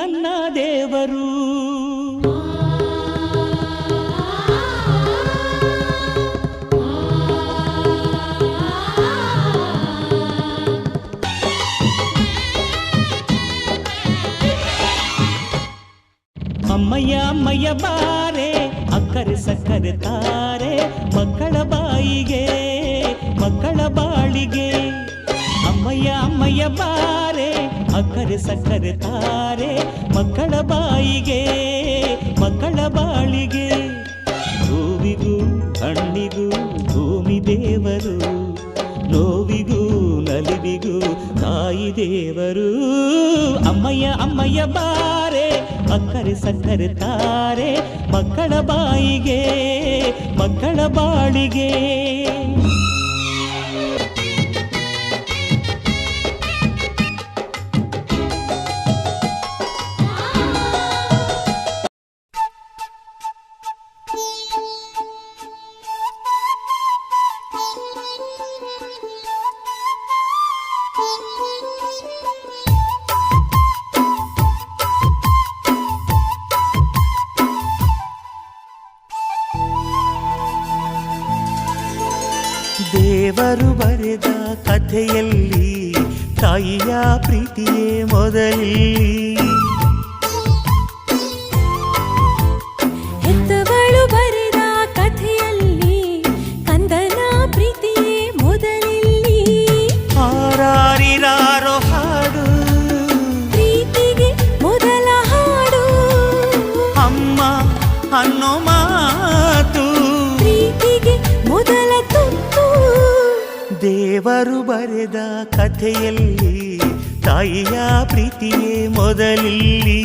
ನನ್ನ ದೇವರು. ಅಮ್ಮಯ್ಯ ಅಮ್ಮಯ್ಯ ಬಾರೆ ಅಕ್ಕರೆ ಸಕ್ಕರೆ ತಾರೆ ಮಕ್ಕಳ ಬಾಯಿಗೆ ಮಕ್ಕಳ ಬಾಳಿಗೆ. ಅಮ್ಮಯ್ಯ ಅಮ್ಮಯ್ಯ ಬಾರೆ ಅಕ್ಕರೆ ಸಕ್ಕರೆ ತಾರೆ ಮಕ್ಕಳ ಬಾಯಿಗೆ ಮಕ್ಕಳ ಬಾಳಿಗೆ. ಹೂವಿಗೂ ಹಣ್ಣಿಗೂ ಭೂಮಿ ದೇವರು, ನೋವಿಗೂ ನಲಿವಿಗೂ ತಾಯಿ ದೇವರು. ಅಮ್ಮಯ್ಯ ಅಮ್ಮಯ್ಯ ಬಾರೆ ಅಕ್ಕರೆ ಸಕ್ಕರೆ ತಾರೆ ಮಕ್ಕಳ ಬಾಯಿಗೆ ಮಕ್ಕಳ ಬಾಳಿಗೆ. ದೇವರು ಬರೆದ ಕಥೆಯಲ್ಲಿ ತಾಯಿಯ ಪ್ರೀತಿಯೇ ಮೊದಲಿಲ್ಲಿ. ಹೆತ್ತವಳು ಬರೆದ ಕಥೆಯಲ್ಲಿ ಕಂದನ ಪ್ರೀತಿಯೇ ಮೊದಲಿಲ್ಲಿ. ಹಾರಾರಿರಾರೋ ಹಾಡು ಪ್ರೀತಿಗೆ ಮೊದಲ ಹಾಡು. ಅಮ್ಮ ಅನ್ನೋ ಮಾತು ಪ್ರೀತಿಗೆ ಮೊದಲ ತುತ್ತು. ದೇವರು ಬರೆದ ಕಥೆಯಲ್ಲಿ ತಾಯಿಯ ಪ್ರೀತಿಯೇ ಮೊದಲಿಲ್ಲಿ.